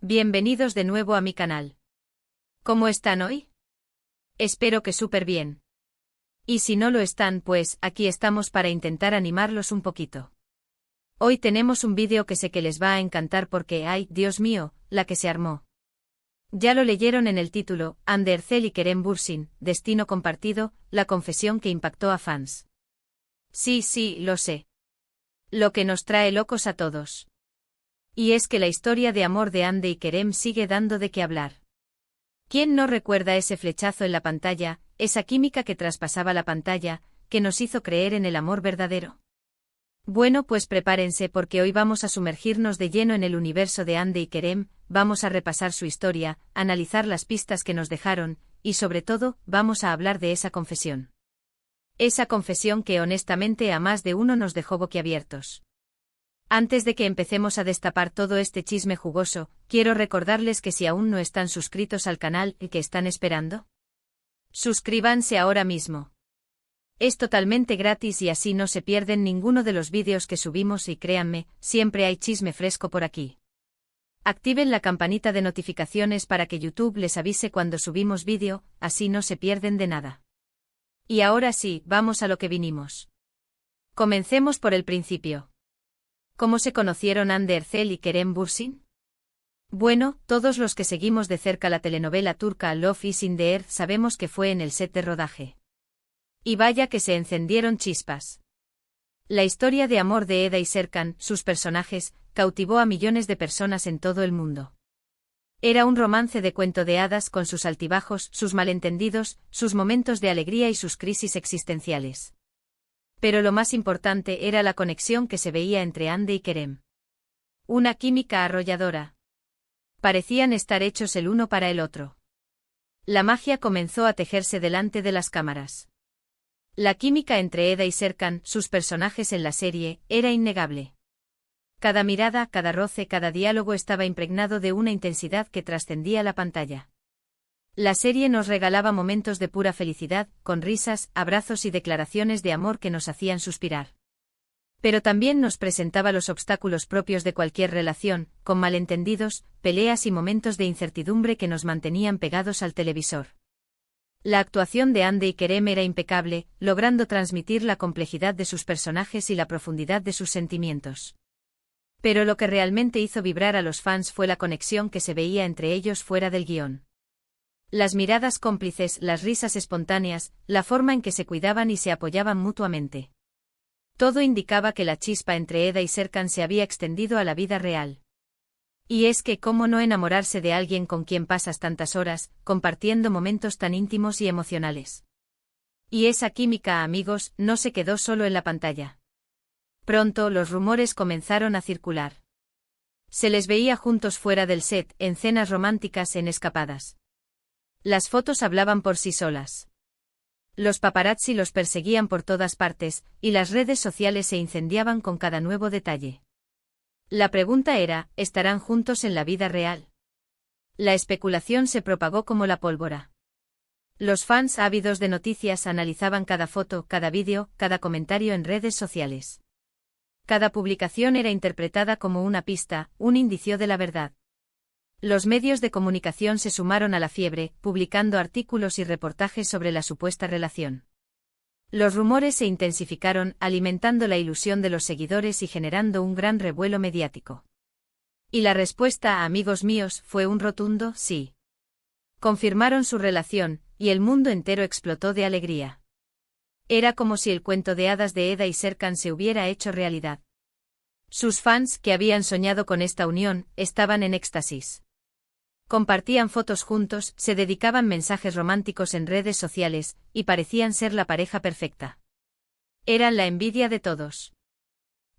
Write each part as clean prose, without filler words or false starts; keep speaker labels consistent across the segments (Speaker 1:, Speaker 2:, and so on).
Speaker 1: Bienvenidos de nuevo a mi canal. ¿Cómo están hoy? Espero que súper bien. Y si no lo están, pues aquí estamos para intentar animarlos un poquito. Hoy tenemos un vídeo que sé que les va a encantar porque, ay, Dios mío, la que se armó. Ya lo leyeron en el título, Hande Erçel y Kerem Bürsin, Destino Compartido, la confesión que impactó a fans. Sí, lo sé. Lo que nos trae locos a todos. Y es que la historia de amor de Hande y Kerem sigue dando de qué hablar. ¿Quién no recuerda ese flechazo en la pantalla, esa química que traspasaba la pantalla, que nos hizo creer en el amor verdadero? Bueno, pues prepárense porque hoy vamos a sumergirnos de lleno en el universo de Hande y Kerem, vamos a repasar su historia, analizar las pistas que nos dejaron, y sobre todo, vamos a hablar de esa confesión. Esa confesión que honestamente a más de uno nos dejó boquiabiertos. Antes de que empecemos a destapar todo este chisme jugoso, quiero recordarles que si aún no están suscritos al canal, ¿qué están esperando? Suscríbanse ahora mismo. Es totalmente gratis y así no se pierden ninguno de los vídeos que subimos y créanme, siempre hay chisme fresco por aquí. Activen la campanita de notificaciones para que YouTube les avise cuando subimos vídeo, así no se pierden de nada. Y ahora sí, vamos a lo que vinimos. Comencemos por el principio. ¿Cómo se conocieron Hande Erçel y Kerem Bürsin? Bueno, todos los que seguimos de cerca la telenovela turca Love is in the Air sabemos que fue en el set de rodaje. Y vaya que se encendieron chispas. La historia de amor de Eda y Serkan, sus personajes, cautivó a millones de personas en todo el mundo. Era un romance de cuento de hadas con sus altibajos, sus malentendidos, sus momentos de alegría y sus crisis existenciales. Pero lo más importante era la conexión que se veía entre Hande y Kerem. Una química arrolladora. Parecían estar hechos el uno para el otro. La magia comenzó a tejerse delante de las cámaras. La química entre Eda y Serkan, sus personajes en la serie, era innegable. Cada mirada, cada roce, cada diálogo estaba impregnado de una intensidad que trascendía la pantalla. La serie nos regalaba momentos de pura felicidad, con risas, abrazos y declaraciones de amor que nos hacían suspirar. Pero también nos presentaba los obstáculos propios de cualquier relación, con malentendidos, peleas y momentos de incertidumbre que nos mantenían pegados al televisor. La actuación de Hande y Kerem era impecable, logrando transmitir la complejidad de sus personajes y la profundidad de sus sentimientos. Pero lo que realmente hizo vibrar a los fans fue la conexión que se veía entre ellos fuera del guión. Las miradas cómplices, las risas espontáneas, la forma en que se cuidaban y se apoyaban mutuamente. Todo indicaba que la chispa entre Eda y Serkan se había extendido a la vida real. Y es que cómo no enamorarse de alguien con quien pasas tantas horas, compartiendo momentos tan íntimos y emocionales. Y esa química, amigos, no se quedó solo en la pantalla. Pronto los rumores comenzaron a circular. Se les veía juntos fuera del set, en cenas románticas, en escapadas. Las fotos hablaban por sí solas. Los paparazzi los perseguían por todas partes, y las redes sociales se incendiaban con cada nuevo detalle. La pregunta era, ¿estarán juntos en la vida real? La especulación se propagó como la pólvora. Los fans ávidos de noticias analizaban cada foto, cada vídeo, cada comentario en redes sociales. Cada publicación era interpretada como una pista, un indicio de la verdad. Los medios de comunicación se sumaron a la fiebre, publicando artículos y reportajes sobre la supuesta relación. Los rumores se intensificaron, alimentando la ilusión de los seguidores y generando un gran revuelo mediático. Y la respuesta, amigos míos, fue un rotundo sí. Confirmaron su relación, y el mundo entero explotó de alegría. Era como si el cuento de hadas de Eda y Serkan se hubiera hecho realidad. Sus fans, que habían soñado con esta unión, estaban en éxtasis. Compartían fotos juntos, se dedicaban mensajes románticos en redes sociales, y parecían ser la pareja perfecta. Eran la envidia de todos.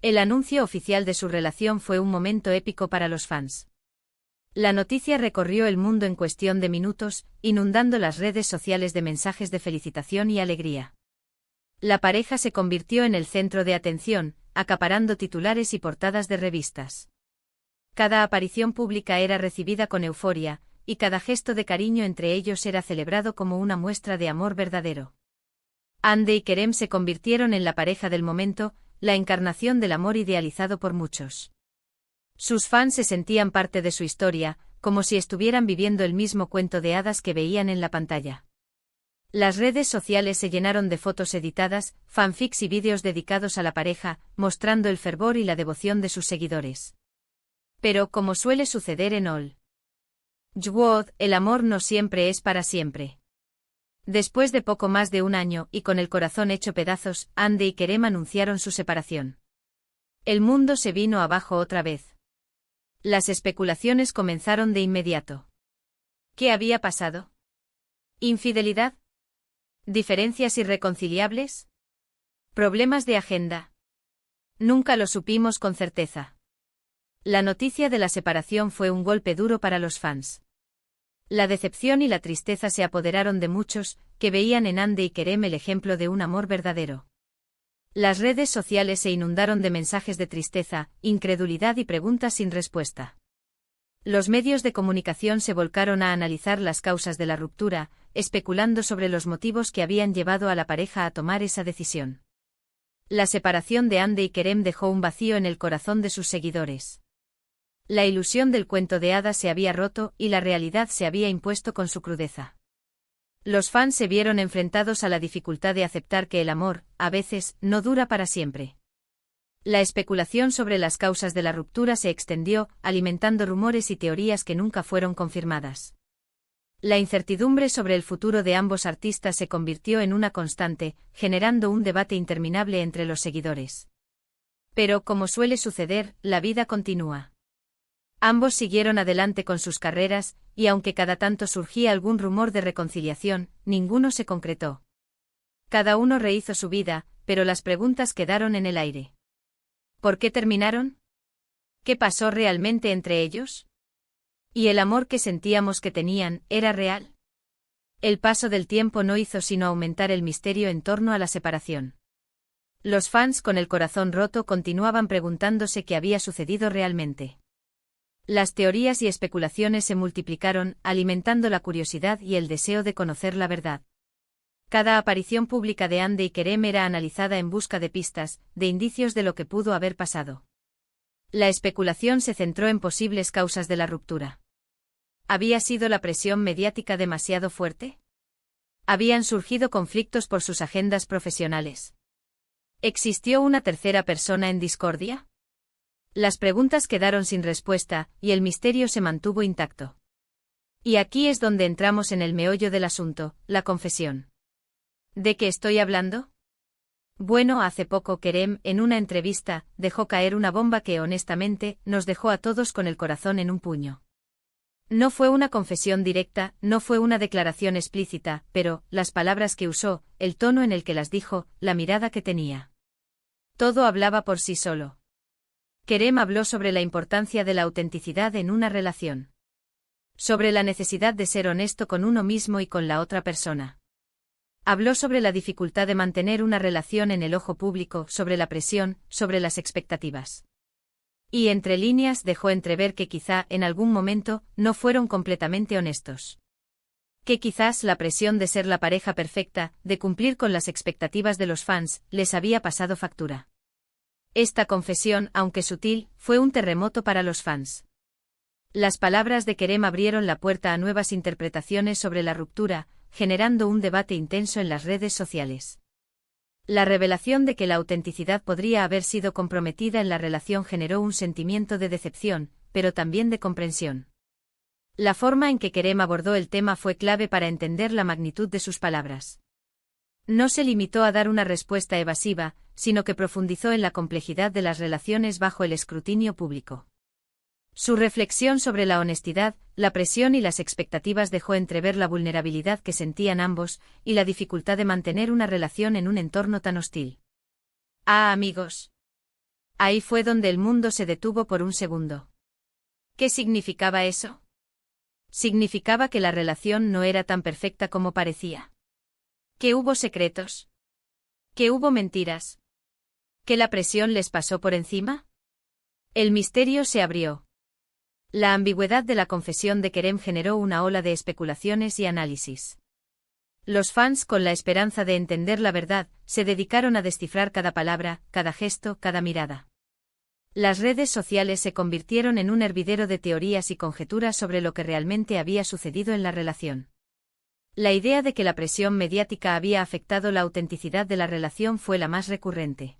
Speaker 1: El anuncio oficial de su relación fue un momento épico para los fans. La noticia recorrió el mundo en cuestión de minutos, inundando las redes sociales de mensajes de felicitación y alegría. La pareja se convirtió en el centro de atención, acaparando titulares y portadas de revistas. Cada aparición pública era recibida con euforia, y cada gesto de cariño entre ellos era celebrado como una muestra de amor verdadero. Hande y Kerem se convirtieron en la pareja del momento, la encarnación del amor idealizado por muchos. Sus fans se sentían parte de su historia, como si estuvieran viviendo el mismo cuento de hadas que veían en la pantalla. Las redes sociales se llenaron de fotos editadas, fanfics y vídeos dedicados a la pareja, mostrando el fervor y la devoción de sus seguidores. Pero, como suele suceder en All Jwood, el amor no siempre es para siempre. Después de poco más de un año, y con el corazón hecho pedazos, Andy y Kerem anunciaron su separación. El mundo se vino abajo otra vez. Las especulaciones comenzaron de inmediato. ¿Qué había pasado? ¿Infidelidad? ¿Diferencias irreconciliables? ¿Problemas de agenda? Nunca lo supimos con certeza. La noticia de la separación fue un golpe duro para los fans. La decepción y la tristeza se apoderaron de muchos, que veían en Andy y Kerem el ejemplo de un amor verdadero. Las redes sociales se inundaron de mensajes de tristeza, incredulidad y preguntas sin respuesta. Los medios de comunicación se volcaron a analizar las causas de la ruptura, especulando sobre los motivos que habían llevado a la pareja a tomar esa decisión. La separación de Andy y Kerem dejó un vacío en el corazón de sus seguidores. La ilusión del cuento de hadas se había roto y la realidad se había impuesto con su crudeza. Los fans se vieron enfrentados a la dificultad de aceptar que el amor, a veces, no dura para siempre. La especulación sobre las causas de la ruptura se extendió, alimentando rumores y teorías que nunca fueron confirmadas. La incertidumbre sobre el futuro de ambos artistas se convirtió en una constante, generando un debate interminable entre los seguidores. Pero, como suele suceder, la vida continúa. Ambos siguieron adelante con sus carreras, y aunque cada tanto surgía algún rumor de reconciliación, ninguno se concretó. Cada uno rehizo su vida, pero las preguntas quedaron en el aire. ¿Por qué terminaron? ¿Qué pasó realmente entre ellos? ¿Y el amor que sentíamos que tenían, era real? El paso del tiempo no hizo sino aumentar el misterio en torno a la separación. Los fans con el corazón roto continuaban preguntándose qué había sucedido realmente. Las teorías y especulaciones se multiplicaron, alimentando la curiosidad y el deseo de conocer la verdad. Cada aparición pública de Andy y Kerem era analizada en busca de pistas, de indicios de lo que pudo haber pasado. La especulación se centró en posibles causas de la ruptura. ¿Había sido la presión mediática demasiado fuerte? ¿Habían surgido conflictos por sus agendas profesionales? ¿Existió una tercera persona en discordia? Las preguntas quedaron sin respuesta, y el misterio se mantuvo intacto. Y aquí es donde entramos en el meollo del asunto, la confesión. ¿De qué estoy hablando? Bueno, hace poco Kerem, en una entrevista, dejó caer una bomba que honestamente, nos dejó a todos con el corazón en un puño. No fue una confesión directa, no fue una declaración explícita, pero, las palabras que usó, el tono en el que las dijo, la mirada que tenía. Todo hablaba por sí solo. Kerem habló sobre la importancia de la autenticidad en una relación. Sobre la necesidad de ser honesto con uno mismo y con la otra persona. Habló sobre la dificultad de mantener una relación en el ojo público, sobre la presión, sobre las expectativas. Y entre líneas dejó entrever que quizá, en algún momento, no fueron completamente honestos. Que quizás la presión de ser la pareja perfecta, de cumplir con las expectativas de los fans, les había pasado factura. Esta confesión, aunque sutil, fue un terremoto para los fans. Las palabras de Kerem abrieron la puerta a nuevas interpretaciones sobre la ruptura, generando un debate intenso en las redes sociales. La revelación de que la autenticidad podría haber sido comprometida en la relación generó un sentimiento de decepción, pero también de comprensión. La forma en que Kerem abordó el tema fue clave para entender la magnitud de sus palabras. No se limitó a dar una respuesta evasiva, sino que profundizó en la complejidad de las relaciones bajo el escrutinio público. Su reflexión sobre la honestidad, la presión y las expectativas dejó entrever la vulnerabilidad que sentían ambos, y la dificultad de mantener una relación en un entorno tan hostil. Ah, amigos. Ahí fue donde el mundo se detuvo por un segundo. ¿Qué significaba eso? Significaba que la relación no era tan perfecta como parecía. ¿Que hubo secretos? ¿Que hubo mentiras? ¿Que la presión les pasó por encima? El misterio se abrió. La ambigüedad de la confesión de Kerem generó una ola de especulaciones y análisis. Los fans, con la esperanza de entender la verdad, se dedicaron a descifrar cada palabra, cada gesto, cada mirada. Las redes sociales se convirtieron en un hervidero de teorías y conjeturas sobre lo que realmente había sucedido en la relación. La idea de que la presión mediática había afectado la autenticidad de la relación fue la más recurrente.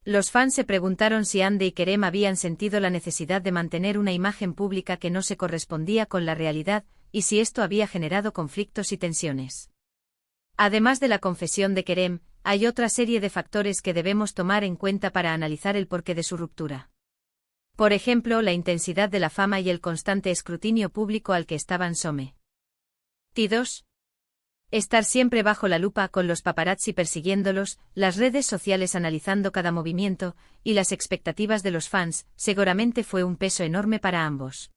Speaker 1: Los fans se preguntaron si Andy y Kerem habían sentido la necesidad de mantener una imagen pública que no se correspondía con la realidad, y si esto había generado conflictos y tensiones. Además de la confesión de Kerem, hay otra serie de factores que debemos tomar en cuenta para analizar el porqué de su ruptura. Por ejemplo, la intensidad de la fama y el constante escrutinio público al que estaban sometidos. Estar siempre bajo la lupa con los paparazzi persiguiéndolos, las redes sociales analizando cada movimiento, y las expectativas de los fans, seguramente fue un peso enorme para ambos.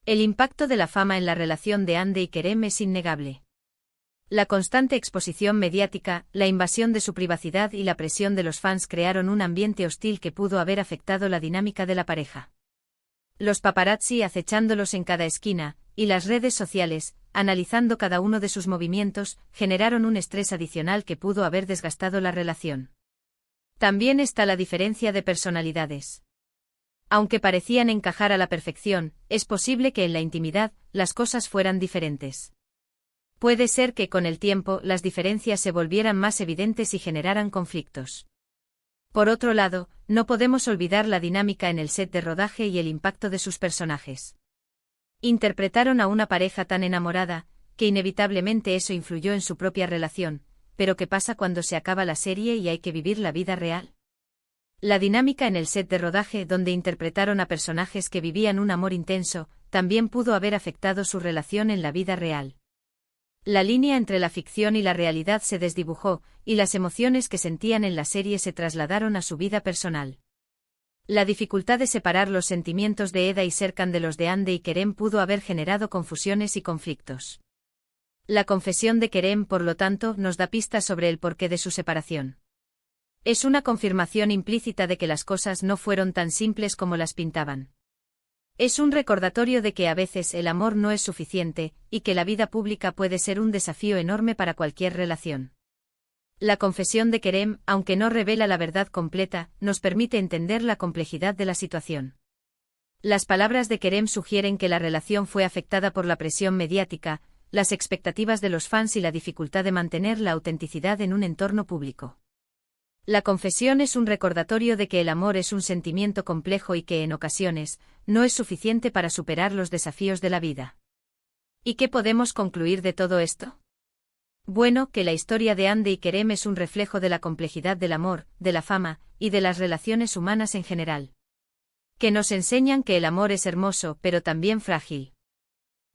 Speaker 1: El impacto de la fama en la relación de Andy y Kerem es innegable. La constante exposición mediática, la invasión de su privacidad y la presión de los fans crearon un ambiente hostil que pudo haber afectado la dinámica de la pareja. Los paparazzi acechándolos en cada esquina, y las redes sociales, analizando cada uno de sus movimientos, generaron un estrés adicional que pudo haber desgastado la relación. También está la diferencia de personalidades. Aunque parecían encajar a la perfección, es posible que en la intimidad, las cosas fueran diferentes. Puede ser que con el tiempo las diferencias se volvieran más evidentes y generaran conflictos. Por otro lado, no podemos olvidar la dinámica en el set de rodaje y el impacto de sus personajes. Interpretaron a una pareja tan enamorada, que inevitablemente eso influyó en su propia relación, pero ¿qué pasa cuando se acaba la serie y hay que vivir la vida real? La dinámica en el set de rodaje donde interpretaron a personajes que vivían un amor intenso, también pudo haber afectado su relación en la vida real. La línea entre la ficción y la realidad se desdibujó, y las emociones que sentían en la serie se trasladaron a su vida personal. La dificultad de separar los sentimientos de Eda y Serkan de los de Andy y Kerem pudo haber generado confusiones y conflictos. La confesión de Kerem, por lo tanto, nos da pistas sobre el porqué de su separación. Es una confirmación implícita de que las cosas no fueron tan simples como las pintaban. Es un recordatorio de que a veces el amor no es suficiente, y que la vida pública puede ser un desafío enorme para cualquier relación. La confesión de Kerem, aunque no revela la verdad completa, nos permite entender la complejidad de la situación. Las palabras de Kerem sugieren que la relación fue afectada por la presión mediática, las expectativas de los fans y la dificultad de mantener la autenticidad en un entorno público. La confesión es un recordatorio de que el amor es un sentimiento complejo y que, en ocasiones, no es suficiente para superar los desafíos de la vida. ¿Y qué podemos concluir de todo esto? Bueno, que la historia de Andy y Kerem es un reflejo de la complejidad del amor, de la fama, y de las relaciones humanas en general. Que nos enseñan que el amor es hermoso, pero también frágil.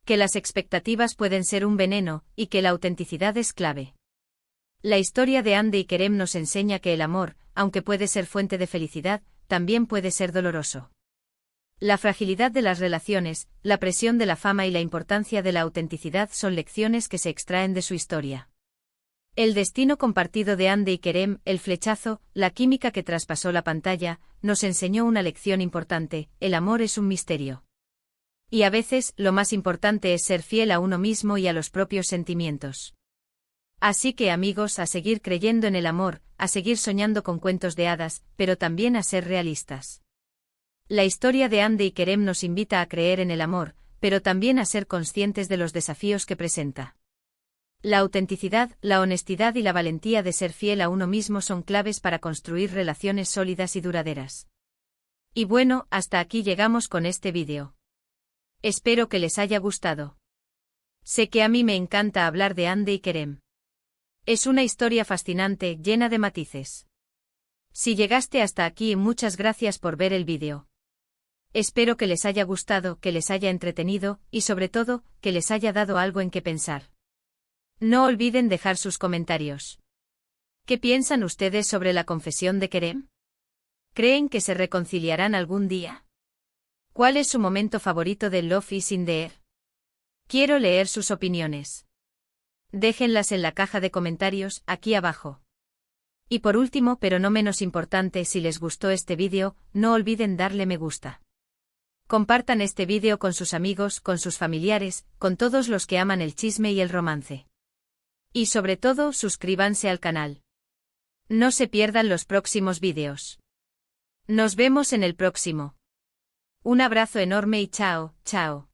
Speaker 1: Que las expectativas pueden ser un veneno, y que la autenticidad es clave. La historia de Andy y Kerem nos enseña que el amor, aunque puede ser fuente de felicidad, también puede ser doloroso. La fragilidad de las relaciones, la presión de la fama y la importancia de la autenticidad son lecciones que se extraen de su historia. El destino compartido de Andy y Kerem, el flechazo, la química que traspasó la pantalla, nos enseñó una lección importante: el amor es un misterio. Y a veces, lo más importante es ser fiel a uno mismo y a los propios sentimientos. Así que, amigos, a seguir creyendo en el amor, a seguir soñando con cuentos de hadas, pero también a ser realistas. La historia de Andy y Kerem nos invita a creer en el amor, pero también a ser conscientes de los desafíos que presenta. La autenticidad, la honestidad y la valentía de ser fiel a uno mismo son claves para construir relaciones sólidas y duraderas. Y bueno, hasta aquí llegamos con este vídeo. Espero que les haya gustado. Sé que a mí me encanta hablar de Andy y Kerem. Es una historia fascinante, llena de matices. Si llegaste hasta aquí, muchas gracias por ver el vídeo. Espero que les haya gustado, que les haya entretenido, y sobre todo, que les haya dado algo en qué pensar. No olviden dejar sus comentarios. ¿Qué piensan ustedes sobre la confesión de Kerem? ¿Creen que se reconciliarán algún día? ¿Cuál es su momento favorito de Love is in the Air? Quiero leer sus opiniones. Déjenlas en la caja de comentarios, aquí abajo. Y por último, pero no menos importante, si les gustó este vídeo, no olviden darle me gusta. Compartan este vídeo con sus amigos, con sus familiares, con todos los que aman el chisme y el romance. Y sobre todo, suscríbanse al canal. No se pierdan los próximos vídeos. Nos vemos en el próximo. Un abrazo enorme y chao, chao.